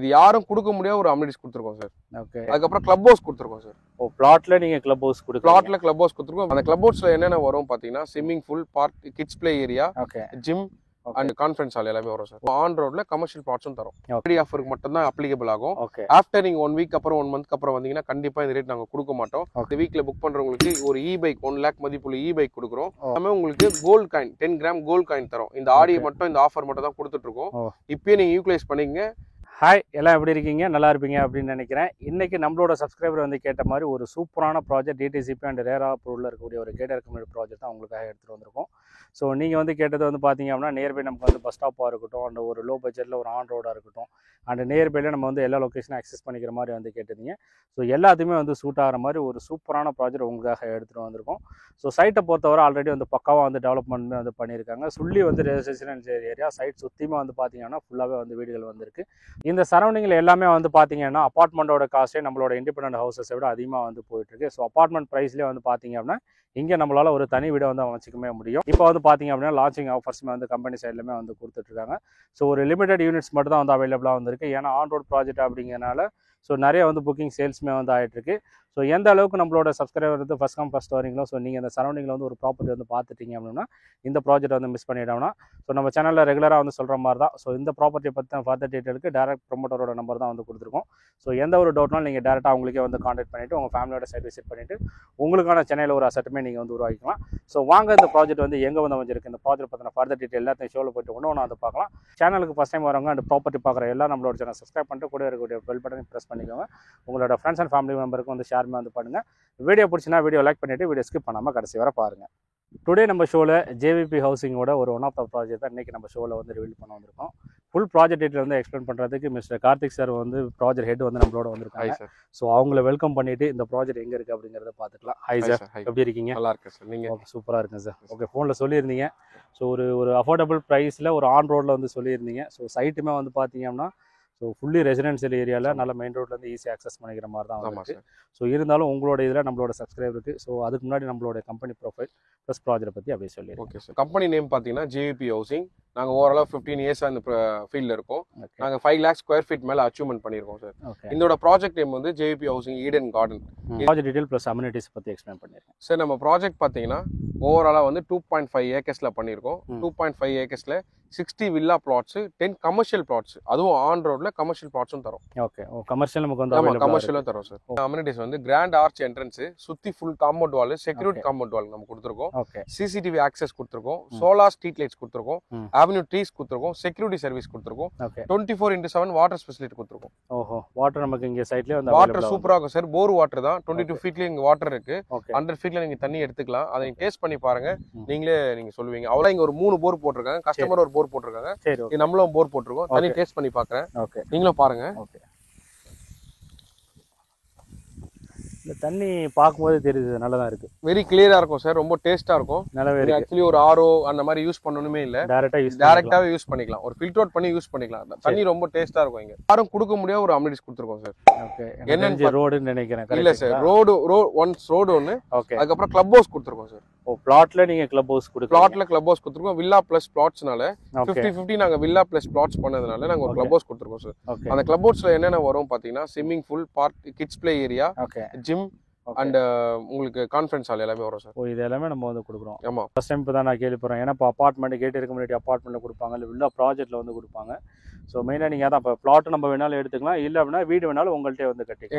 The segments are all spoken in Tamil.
இது யாரும் கொடுக்க முடியாத ஒரு அம்யூனிட்டிஸ் கொடுத்துருக்கோம் சார். ஓகே. அதுக்கப்புறம் கிளப் ஹவுஸ் கொடுத்துருக்கோம் சார். ஓ, பிளாட்ல நீங்க கிளப் ஹவுஸ் கொடுத்து பிளாட்ல கிளப் ஹவுஸ் கொடுத்துருக்கோம். அந்த கிளப் ஹவுஸ்ல என்னென்ன வரும் பாத்தீங்கன்னா swimming pool, park, kids play area, okay, gym and conference hall எல்லாமே வரும் சார். ஆன் ரோட்ல கமர்ஷியல் பிளாட்ஸும் தரும். ஃப்ரீ ஆஃபருக்கு மட்டும் தான் அப்ளிகபிள் ஆகும். ஓகே. ஆஃப்டர் நீங்க 1 வீக் அப்புறம் 1 மந்த்க்கு அப்புறம் வந்தீங்கன்னா கண்டிப்பா இந்த ரேட் நாங்க கொடுக்க மாட்டோம். இந்த வீக்ல புக் பண்றவங்களுக்கு ஒரு இ பைக் 1 லேக் மதிப்புள்ள இ பைக் கொடுக்குறோம். எல்லாமே உங்களுக்கு gold coin 10 gram gold coin தரும். இந்த ஆடியை மட்டும் இந்த ஆஃபர் மட்டும் தான் கொடுத்துட்டு இருக்கோம். இப்பயே நீங்க யூட்டிலைஸ் பண்ணிக்கங்க. ஹாய், எல்லாம் எப்படி இருக்கீங்க? நல்லா இருப்பீங்க அப்படின்னு நினைக்கிறேன். இன்னைக்கு நம்மளோட சப்ஸ்கிரைபர் வந்து கேட்ட மாதிரி ஒரு சூப்பரான ப்ராஜெக்ட் டிடிசிபி அண்ட் ரேரா அப்ரூவலில் இருக்கக்கூடிய ஒரு கேட்டர் கம்யூனிட்டி ப்ராஜெக்ட் தான் உங்களுக்காக எடுத்துகிட்டு வந்திருக்கோம். ஸோ நீங்கள் வந்து கேட்டது வந்து பார்த்தீங்க அப்படின்னா நியர்பை நமக்கு வந்து பஸ் ஸ்டாப்பாக இருக்கட்டும், அண்ட் ஒரு லோ பட்ஜெட்டில் ஒரு ஆன் ரோடாக இருக்கட்டும், அண்ட் நியர்பையில் நம்ம வந்து எல்லா லொக்கேஷனும் அக்சஸ் பண்ணிக்கிற மாதிரி வந்து கேட்டிருந்தீங்க. ஸோ எல்லாத்தையுமே வந்து சூட் ஆகிற மாதிரி ஒரு சூப்பரான ப்ராஜெக்ட் உங்களுக்காக எடுத்துகிட்டு வந்திருக்கோம். ஸோ சைட்டை பொறுத்தவரை ஆல்ரெடி வந்து பக்காவாக வந்து டெவலப்மெண்ட் வந்து பண்ணியிருக்காங்க. சுள்ளி வந்து ரெசிடென்ஷியல் ஏரியா சைட் சுற்றியுமே வந்து பார்த்தீங்கன்னா ஃபுல்லாகவே வந்து வீடுகள் வந்துருக்கு. இந்த சரௌண்டிங்கில் எல்லாமே வந்து பார்த்தீங்கன்னா அப்பார்ட்மெண்ட்டோட காஸ்ட்டே நம்மளோட இண்டிபெண்டன்ட் ஹவுசஸை விட அதிகமாக வந்து போயிட்டுருக்கு. ஸோ அப்பார்ட்மெண்ட் ப்ரைஸ்லேயே வந்து பார்த்தீங்க அப்படின்னா இங்கே நம்மளால் ஒரு தனி வீடை வந்து அமைச்சிக்கவே முடியும். இப்போ வந்து பார்த்தீங்க அப்படின்னா லான்ச்சிங் ஆஃபர்ஸுமே வந்து கம்பெனி சைட்லையுமே வந்து கொடுத்துட்ருக்காங்க. ஸோ ஒரு லிமிடெட் யூனிட்ஸ் மட்டும் தான் வந்து அவைலபிளாக வந்துருக்கு. ஏன்னா ஆன் ரோட் ப்ராஜெக்ட் அப்படிங்கிறனால ஸோ நிறைய வந்து புக்கிங் சேல்ஸுமே வந்து ஆகிட்டுருக்கு. ஸோ எந்த அளவுக்கு நம்மளோட சப்ஸ்கிரைபர் வந்து ஃபஸ்ட் கம் ஃபஸ்ட் வரீங்களோ, ஸோ நீங்கள் இந்த சரௌண்டிங்கில் வந்து ஒரு ப்ராப்பர்ட்டி வந்து பார்த்துட்டீங்க அப்படின்னா இந்த ப்ராஜெக்ட் வந்து மிஸ் பண்ணிட்டோம்னா, ஸோ நம்ம சேனலில் ரெகுலராக வந்து சொல்கிற மாதிரி தான். ஸோ இந்த ப்ராப்பர்ட்டியை பற்றின ஃபர்தர் டீட்டெயிலுக்கு டேரக்ட் ப்ரொமோட்டரோட நம்பர் தான் வந்து கொடுத்துருக்கோம். ஸோ எந்த ஒரு டவுட்னாலும் நீங்கள் டேரெக்டாக அவங்களுக்கே வந்து கான்டாக்ட் பண்ணிவிட்டு உங்கள் ஃபேமிலியோட சைட் விசிட் பண்ணிவிட்டு உங்களுக்கான சென்னையில் ஒரு அசட்டுமே நீங்கள் வந்து உருவாக்கிக்கலாம். ஸோ வாங்க இந்த ப்ராஜெக்ட் வந்து எங்கே வந்து அமைஞ்சிருக்கு, இந்த ப்ராஜெக்ட் பற்றின ஃபர்தர் டீட்டெயில் எல்லாத்தையும் ஷோவில் போய்ட்டு ஒன்று வந்து பார்க்கலாம். சேனலுக்கு ஃபஸ்ட் டைம் வரவங்க அந்த ப்ராப்பர்ட்டி பார்க்குற எல்லாம் நம்மளோட சேனல் சப்ஸ்கிரைப் பண்ணிட்டு கூட இருக்கக்கூடிய பெல் பட்டனை ப்ரெஸ் பண்ணிக்கோங்க. உங்களோட ஃப்ரெண்ட்ஸ் அண்ட் ஃபேமிலி மெம்பருக்கு வந்து ஷேர் வந்து பண்ணுங்கள். வீடியோ பிடிச்சினா வீடியோ லைக் பண்ணிவிட்டு வீடியோ ஸ்கிப் பண்ணாமல் கடைசி வரை பாருங்கள். டுடே நம்ம ஷோவில் ஜேவிபி ஹவுசிங்கோட ஒரு ஒன் ஆஃப் த ப்ராஜெக்ட் தான் இன்றைக்கி நம்ம ஷோவில் வந்து ரிவீல் பண்ண வந்திருக்கோம். ஃபுல் ப்ராஜெக்ட் டீட்டெயில் வந்து எக்ஸ்பிளைன் பண்ணுறதுக்கு மிஸ்டர் கார்த்திக் சார் வந்து ப்ராஜெக்ட் ஹெட் வந்து நம்மளோட வந்திருக்காங்க. ஸோ அவங்கள வெல்கம் பண்ணிவிட்டு இந்த ப்ராஜெக்ட் எங்கே இருக்குது அப்படிங்கிறத பார்த்துக்கலாம். ஹாய் சார், எப்படி இருக்கீங்க? நல்லா இருக்கேன் சார். நீங்கள்? சூப்பராக இருக்கேன் சார். ஓகே, ஃபோனில் சொல்லியிருந்தீங்க. ஸோ ஒரு அஃபோர்டபுள் ப்ரைஸில் ஒரு ஆன் ரோடில் வந்து சொல்லியிருந்தீங்க. ஸோ சைட்டுமே வந்து பார்த்தீங்கன்னா ஸோ ஃபுல்லி ரெசிடென்ஷியல் ஏரியாவில் நல்ல மெயின் ரோட்லேருந்து ஈஸியாக அக்சஸ் பண்ணிக்கிற மாதிரி தான் வந்து. ஸோ இருந்தாலும் உங்களோட இதில் நம்மளோட சப்ஸ்கிரைபருக்கு ஸோ அதுக்கு முன்னாடி நம்மளோட கம்பெனி ப்ரொஃபைல் ப்ளஸ் ப்ராஜெக்ட் பற்றி அப்படியே சொல்லி. Okay sir. கம்பெனி நேம் பார்த்தீங்கன்னா ஜேவிபி ஹவுசிங். நாங்கள் ஓவராலாக 15 இயர்ஸாக இந்த ஃபீல்டில் இருக்கோம். நாங்கள் 5 lakh ஸ்கொயர் ஃபீட் மேலே அச்சீவ்மெண்ட் பண்ணியிருக்கோம் சார். இதோட ப்ராஜெக்ட் நேம் வந்து JVP housing Eden garden. Project detail plus amenities பற்றி எக்ஸ்பிளைன் பண்ணியிருக்கேன் சார். நம்ம ப்ராஜெக்ட் பார்த்தீங்கன்னா ஓவராலாக வந்து 2.5 ஏக்கர்ஸில் பண்ணியிருக்கோம். 2.5 ஏக்கர்ஸில் 60 வில்லா பிளாட்ஸ், 10 கமர்ஷியல் பிளாட்ஸ், அதுவும் ஆன் ரோட்ல கமர்ஷியல் பிளாட்ஸும் தரும். ஓகே, கமர்ஷியல் நமக்கு வந்து கமர்ஷியலும் தரும் சார். அம்யூனிட்டிஸ் வந்து கிராண்ட் ஆர்ச் என்ட்ரன்ஸ், சுத்தி full compound wall, security compound wall நம்ம கொடுத்துருக்கோம். சிசிடிவி ஆக்சஸ் கொடுத்துருக்கோம், சோலார் ஸ்ட்ரீட் லைட்ஸ் கொடுத்துருக்கோம், அவென்யூ ட்ரீஸ் கொடுத்துருக்கோம், செக்யூரிட்டி சர்வீஸ் கொடுத்துருக்கோம், 24/7 வாட்டர் ஃபெசிலிட்டி கொடுத்துருக்கோம். ஓஹோ, வாட்டர் நமக்கு இங்க சைட்லயே வந்து வாட்டர் சூப்பரா இருக்கும் சார். போர் வாட்டர் தான். 22 ஃபீட்ல இங்க வாட்டர் இருக்கு. 100 ஃபீட்ல நீங்க தண்ணி எடுத்துக்கலாம். அதை டேஸ்ட் பண்ணி பாருங்க, நீங்க சொல்லுவீங்க. அவ்வளவு இங்க ஒரு 3 போர் போட்டிருக்காங்க, கஸ்டமர் ஒரு போர் போட்டிருக்காங்க, நம்மளும் போர் போட்டிருக்கோம். தண்ணி டேஸ்ட் பண்ணி பாக்குறேன், நீங்களும் பாருங்க. இந்த தண்ணி பார்க்கும்போது தெரியுது, நல்லதா இருக்கு. வெரி கிளியரா இருக்கும் சார். ரொம்ப டேஸ்டா இருக்கும். நல்லாவே இருக்கு. ஆக்சுவலி ஒரு ஆரோ அந்த மாதிரி யூஸ் பண்ணணுமே இல்ல, டைரக்டாவே யூஸ் பண்ணிக்கலாம். ஒரு ஃபில்டர் அவுட் பண்ணி யூஸ் பண்ணிக்கலாம். தண்ணி ரொம்ப டேஸ்டா இருக்கும். இங்க யாரும் கொடுக்க முடியாத ஒரு அம்யூனிட்டிஸ் கொடுத்துருக்கோம் சார். ஓகே, என்னன்னு ரோடுன்னு நினைக்கிறேன். இல்ல சார், ரோடு ஒன்னு. ஓகே, அதுக்கப்புறம் கிளப் ஹவுஸ் கொடுத்துருக்கோம் சார். ஓ, பிளாட்ல நீங்க கிளப் ஹவுஸ் கொடுத்து பிளாட்ல கிளப் ஹவுஸ் கொடுத்துருக்கோம். வில்லா பிளஸ் பிளாட்ஸ்னால 50-50 நாங்க வில்லா பிளஸ் பிளாட்ஸ் பண்ணதுனால நாங்க ஒரு கிளப் ஹவுஸ் கொடுத்துருக்கோம் சார். அந்த கிளப் ஹவுஸ்ல என்னென்ன வரும் பாத்தீங்கன்னா swimming pool, park, kids play area, gym and உங்களுக்கு கான்ஃபரன்ஸ் ஹால் எல்லாமே வரும் சார். ஓ, இது எல்லாமே நம்ம வந்து கொடுக்குறோம். ஆமா, ஃபர்ஸ்ட் டைம் இப்போ தான் நான் கேள்விப்படுறேன். ஏன்னா இப்போ அப்பார்ட்மெண்ட் கேட்டு இருக்க முன்னாடி அப்பார்ட்மெண்ட்ல கொடுப்பாங்க, இல்லை வில்லா ப்ராஜெக்ட்ல வந்து கொடுப்பாங்க. ஸோ மெயினாக நீங்கள் அதான் இப்போ பிளாட் நம்ம வேணாலும் எடுத்துக்கலாம், இல்லை அப்படின்னா வீடு வேணாலும் உங்கள்கிட்ட வந்து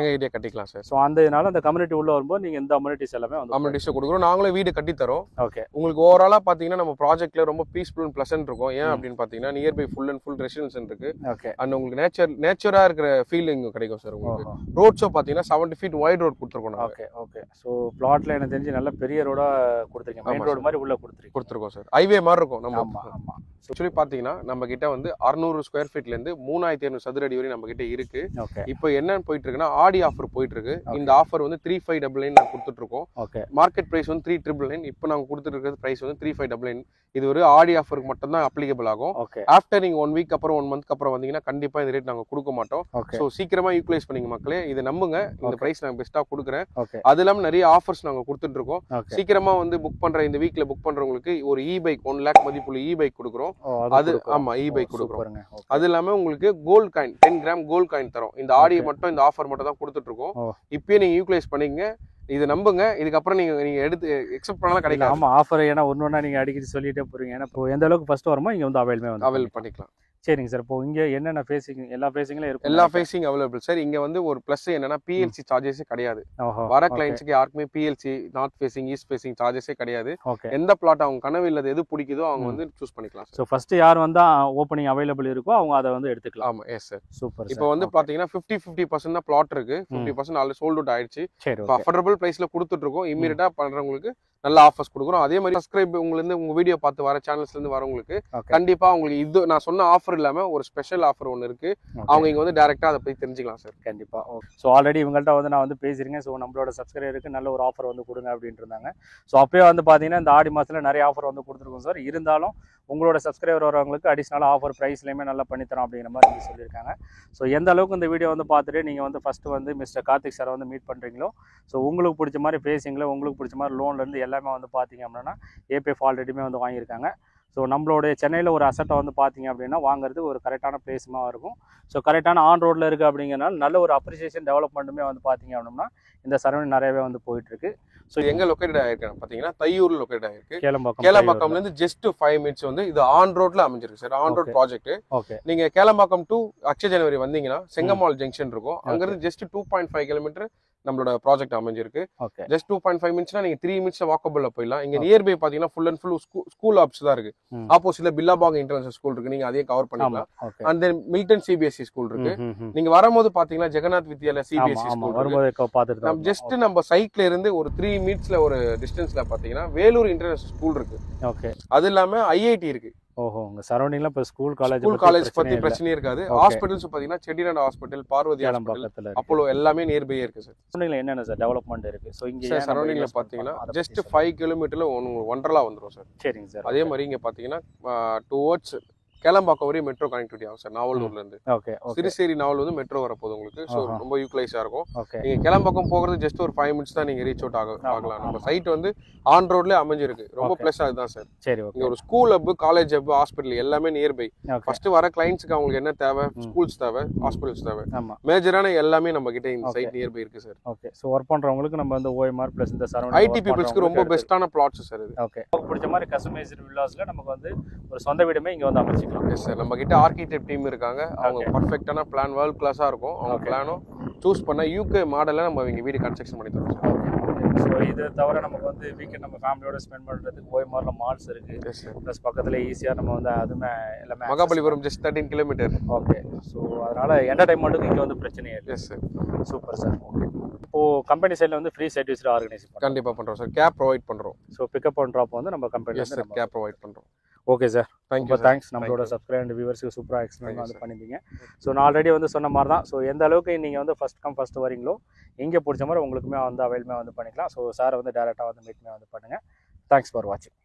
கட்டிக்கலாம் சார். ஸோ அந்த இதனால அந்த கம்யூனிட்டி உள்ள வரும்போது நீங்கள் இந்த அம்யூனிட்டிஸ் எல்லாமே வந்து அம்யூனிட்டிஸ் கொடுக்குறோம். நாங்களே வீடு கட்டி தரோம். ஓகே, உங்களுக்கு ஓவராலா பாத்தீங்கன்னா நம்ம ப்ராஜெக்ட்ல ரொம்ப பீஸ்ஃபுல் அண்ட் பிளசன்ட் இருக்கும். ஏன் அப்படின்னு பாத்தீங்கன்னா nearby full and full residential இருக்கு. ஓகே, அண்ட் உங்களுக்கு நேச்சரா இருக்கிற ஃபீலிங் கிடைக்கும் சார். உங்களுக்கு ரோட்ஸோ பாத்தீங்கன்னா 70 feet வைட் ரோட் கொடுத்துருக்கோம். Okay okay. ஸோ பிளாட்ல எனக்கு தெரிஞ்சு நல்ல பெரிய ரோடா கொடுத்துருக்கீங்க, மெயின் ரோடு மாதிரி உள்ள கொடுத்துருக்கோம் சார். ஹைவே மாதிரி இருக்கும். நம்ம ஆமா ஆக்சுவலி பாத்தீங்கன்னா நம்ம கிட்ட வந்து 600 ஸ்கொயர் ஃபீட்ல இருந்து 3200 சதுர அடி வரை நம்ம கிட்ட இருக்கு. இப்போ என்ன போயிட்டு இருக்குன்னா ஆடி ஆஃபர் போயிட்டு இருக்கு. இந்த ஆஃபர் வந்து 3599 நாங்க கொடுத்துட்டு இருக்கோம். மார்க்கெட் பிரைஸ் வந்து 3999. இப்போ நாங்க கொடுத்துட்டு இருக்கிறது பிரைஸ் வந்து 3599. இது ஒரு ஆடி ஆஃபருக்கு மட்டும் தான் அப்ளிகபிள் ஆகும். ஆஃப்டர் நீங்க 1 வீக் அப்புறம் 1 மந்த்க்கு அப்புறம் வந்தீங்கன்னா கண்டிப்பா இந்த ரேட் நாங்க கொடுக்க மாட்டோம். ஸோ சீக்கிரமா யூட்டிலைஸ் பண்ணிங்க மக்களே, இதை நம்புங்க. இந்த பிரைஸ் நாங்க பெஸ்டா கொடுக்குறேன். அது இல்லாம நிறைய ஆஃபர்ஸ் நாங்க கொடுத்துட்டு இருக்கோம். சீக்கிரமா வந்து புக் பண்ற இந்த வீக்ல புக் பண்றவங்களுக்கு ஒரு இ பைக் 1 lakh மதிப்புள்ள இ பைக் கொடுக்குறோம். அது ஆமா இ பைக் கொடுக்குறோம். அது அது இல்லாம உங்களுக்கு gold coin 10 gram gold coin தரோம். இந்த ஆடி மட்டும் இந்த ஆஃபர் மட்டும் தான் கொடுத்துட்டு இருக்கோம். இப்பயே நீங்க யூட்டிலைஸ் பண்ணிக்கங்க, இது நம்புங்க. இதுக்கப்புறம் நீங்க எடுத்து எக்ஸெப்ட் பண்ணலாம் கிடைக்கும். ஆமா ஆஃபர் ஏன்னா ஒன்னொன்னா நீங்க அடிக்கடி சொல்லிட்டே போறீங்க. ஏன்னா இப்போ எந்த அளவுக்கு ஃபர்ஸ்ட் வருமோ இங்க வந்து அவைல் பண்ணிக்கலாம். சரிங்க சார். இப்போ இங்க என்னென்ன ஃபேசிங் எல்லா ஃபேசிங்ல இருக்கும்? எல்லா ஃபேசிங் அவைலபிள் சார். இங்க வந்து ஒரு பிளஸ் என்னன்னா பிஎல்சி சார்ஜஸே கிடையாது. வர கிளைண்ட்ஸ்க்கு யாருக்குமே PLC north facing east facing சார்ஜஸே கிடையாது. எந்த பிளாட் அவங்க கனவு இல்லது எது பிடிக்குதோ அவங்க வந்து சூஸ் பண்ணிக்கலாம். ஸோ ஃபர்ஸ்ட் யார் வந்தா ஓப்பனிங் அவைலபிள் இருக்கோ அவங்க அதை வந்து எடுத்துக்கலாம். ஆமா எஸ் சார். சூப்பர். இப்போ வந்து பாத்தீங்கன்னா 50% தான் பிளாட் இருக்கு. 50% ஆல்ரெடி சோல்ட் அவுட் ஆயிடுச்சு. இப்போ அஃபோர்டபிள் பிரைஸ்ல கொடுத்துட்டு இருக்கோம். இமீடியட்டா பண்றவங்களுக்கு நல்ல ஆஃபர்ஸ் கொடுக்குறோம். அதே மாதிரி சப்ஸ்கிரைப் உங்களுக்கு உங்க வீடியோ பார்த்து வர சேனல்ஸ்ல இருந்து வரவங்களுக்கு கண்டிப்பா உங்களுக்கு இது நான் சொன்ன ஆஃபர் இல்லாம ஒரு ஸ்பெஷல் ஆஃபர் ஒன்று இருக்கு. அவங்க இங்க வந்து டைரக்டா அதை போய் தெரிஞ்சுக்கலாம் சார். கண்டிப்பா. ஸோ ஆல்ரெடி இவங்கள்ட்ட வந்து நான் வந்து பேசியிருக்கேன். ஸோ நம்மளோட சப்ஸ்கிரைபருக்கு நல்ல ஒரு ஆஃபர் வந்து கொடுங்க அப்படின்ட்டு இருந்தாங்க. ஸோ அப்பயே வந்து பாத்தீங்கன்னா இந்த ஆடி மாசத்துல நிறைய ஆஃபர் வந்து கொடுத்துருக்கோம் சார். இருந்தாலும் உங்களோட சப்ஸ்கிரைபர் வரவங்களுக்கு அடிஷனல் ஆஃபர் ப்ரைஸ்லையுமே நல்லா பண்ணித்தரோம் அப்படிங்கிற மாதிரி வந்து சொல்லியிருக்காங்க. ஸோ எந்த அளவுக்கு இந்த வீடியோ வந்து பார்த்துட்டு நீங்கள் வந்து ஃபஸ்ட்டு வந்து மிஸ்டர் கார்த்திக் சாரை வந்து மீட் பண்ணுறீங்களோ, ஸோ உங்களுக்கு பிடிச்ச மாதிரி ஃபேசிங்கில் உங்களுக்கு பிடிச்ச மாதிரி லோன்லேருந்து எல்லாமே வந்து பார்த்தீங்க அப்படின்னா ஏபிஎஃப் ஆல்ரெடியுமே வந்து வாங்கியிருக்காங்க. ஸோ நம்மளுடைய சென்னையில் ஒரு அசட்டை வந்து பார்த்தீங்க அப்படின்னா வாங்குறதுக்கு ஒரு கரெக்டான பிளேஸுமாக இருக்கும். ஸோ கரெக்டான ஆன் ரோட்டில் இருக்குது அப்படிங்கிறனால நல்ல ஒரு அப்ரிசியேஷன் டெவலப்மெண்ட்டுமே வந்து பார்த்தீங்க அப்படின்னா இந்த சரௌண்டிங் நிறையவே வந்து போயிட்டுருக்கு. ஸோ எங்கே லொக்கேட் ஆகிருக்கு பார்த்தீங்கன்னா தையூர் லொக்கேட் ஆகிருக்கு. கேளம்பாக்கம்லேருந்து ஜஸ்ட் 5 மினிட்ஸ் வந்து இது ஆன் ரோட்ல அமைஞ்சிருக்கு sir. On road project. Okay. நீங்க கேளம்பாக்கம் டு அக்ஷய ஜனவரி வந்தீங்கன்னா செங்கமால் ஜங்ஷன் இருக்கும். அங்கிருந்து ஜஸ்ட் 2.5 கிலோமீட்டர் நம்மளோட ப்ராஜெக்ட் அமைஞ்சிருக்கு. ஜஸ்ட் 2.5 மினிட்ஸ்னா நீங்க 3 மினிட்ஸ்ல வாக்கபிள்ல போயிடலாம். இங்க நியர்பை பாத்தீங்கன்னா full and full school apps தான் இருக்கு. ஆப்போசிட்ல பில்லாபாக் இன்டர்நேஷனல் ஸ்கூல் இருக்கு. நீங்க அதையும் கவர் பண்ணிக்கலாம். And then Milton CBSE school இருக்கு. நீங்க வரும்போது பாத்தீங்கன்னா ஜெகநாத் வித்யாலயா சிபிஎஸ்இ ஸ்கூல் இருக்கு. ஜஸ்ட் நம்ம சைட்ல இருந்து ஒரு 3 மினிட்ஸ்ல ஒரு டிஸ்டன்ஸ்ல பாத்தீங்கன்னா வேலூர் இன்டர்நேஷனல் ஸ்கூல் இருக்கு. அது இல்லாம ஐஐடி இருக்கு. ஓஹோ, உங்க சரௌண்டிங்ல இப்ப ஸ்கூல் காலேஜ் பத்தி பிரச்சனையே இருக்காது. ஹாஸ்பிடல்ஸ் பாத்தீங்கன்னா Chettinad hospital, Parvathi hospital, Apollo எல்லாமே நியர்பை இருக்கு சார். சரௌண்டிங்ல என்னென்ன சார் டெவலப்மெண்ட் இருக்கு? சோ இங்க சரௌண்டிங்ல பாத்தீங்கன்னா ஜஸ்ட் 5 கிலோமீட்டர்ல ஒண்டர்லா வந்துரும் சார். சரிங்க சார். அதே மாதிரி இங்க பாத்தீங்கன்னா டுவர்ட்ஸ் கேளம்பாக்கம் வரையும் மெட்ரோ கனெக்டிவிட்டி ஆகும் சார். நாவலூர்ல இருந்து சிறுசேரி நாவல் வந்து மெட்ரோ வரப்போகுது உங்களுக்கு. ஸோ ரொம்ப யூட்டிலைஸா இருக்கும். நீங்க கேளம்பாக்கம் போகிறது ஜஸ்ட் ஒரு 5 மினிட்ஸ் தான் நீங்க ரீச் அவுட் ஆகலாம். நம்ம சைட் வந்து ஆன் ரோட்ல அமைஞ்சிருக்கு. ரொம்ப பிளஸ் அதுதான் சார். சரி, இங்க ஒரு school hub, college hub, hospital எல்லாமே நியர்பை. ஃபர்ஸ்ட் வர கிளைண்ட்ஸ்க்கு அவங்களுக்கு என்ன தேவை? ஸ்கூல்ஸ் தேவை, ஹாஸ்பிட்டல்ஸ் தேவை. மேஜரான எல்லாமே நம்ம கிட்ட இந்த சைட் நியர்பை இருக்கு சார். ஓகே. ஸோ ஒர்க் பண்றவங்களுக்கு நம்ம வந்து ஓஎம்ஆர் பிளஸ் இந்த சரௌண்டிங் ஐடி பீப்புள்ஸ்க்கு ரொம்ப பெஸ்ட்டான பிளாட்ஸ் சார் இது. ஓகே. பிடிச்ச மாதிரி கஸ்டமைஸ்டு வில்லாஸ்ல நமக்கு வந்து ஒரு சொந்த வீடுமே இங்க வந்து அமைச்சிக்கலாம். Yes sir. நம்ம கிட்ட ஆர்கிடெக்ட் டீம் இருக்காங்க. அவங்க பர்ஃபெக்ட்டான பிளான், வேர்ல்ட் கிளாஸா இருக்கும். அவங்க பிளானும் சூஸ் பண்ண யூகே மாடல்ல நம்ம இங்க வீடு கன்ஸ்ட்ரக்ஷன் பண்ணி தரோம் சார். ஸோ இது தவிர நமக்கு வந்து வீக்கெண்ட் நம்ம ஃபேமிலியோட ஸ்பெண்ட் பண்ணுறதுக்கு ஓஎம்ஆர்ல மால்ஸ் இருக்கு. ப்ளஸ் பக்கத்தில் ஈஸியாக நம்ம வந்து அதுவுமே எல்லாமே Mahabalipuram just 13 kilometre. Okay. So அதனால என்டர்டைன்மெண்ட்டுக்கு இங்கே வந்து பிரச்சனையே இல்லை. Yes sir. Super sir. Okay. இப்போ கம்பெனி சைடில் வந்து ஃப்ரீ சைட் விசிட் ஆர்கனைஸ் பண்ணுறோம். கண்டிப்பாக பண்ணுறோம் சார். கேப் ப்ரொவைட் பண்ணுறோம். ஸோ பிக்கப் அண்ட் ட்ராப் வந்து நம்ம கம்பெனி கேப் ப்ரொவைட் பண்ணுறோம். Okay sir. தேங்க்ஸ். நம்மளோட சப்ஸ்கிரைப் அண்ட் வியூவர்ஸுக்கு சூப்பராக எக்ஸ்பிளைன் வந்து பண்ணியிருந்தீங்க. ஸோ நான் ஆல்ரெடி வந்து சொன்ன மாதிரி தான். ஸோ எந்த அளவுக்கு நீங்கள் வந்து ஃபர்ஸ்ட் கம் ஃபர்ஸ்ட் வரீங்களோ இங்கே பிடிச்ச மாதிரி உங்களுக்குமே வந்து அவைலுமே வந்து பண்ணிக்கலாம். ஸோ சாரை வந்து டேரெக்டாக வந்து மீட்மே வந்து பண்ணுங்கள். தேங்க்ஸ் ஃபார் வாட்சிங்.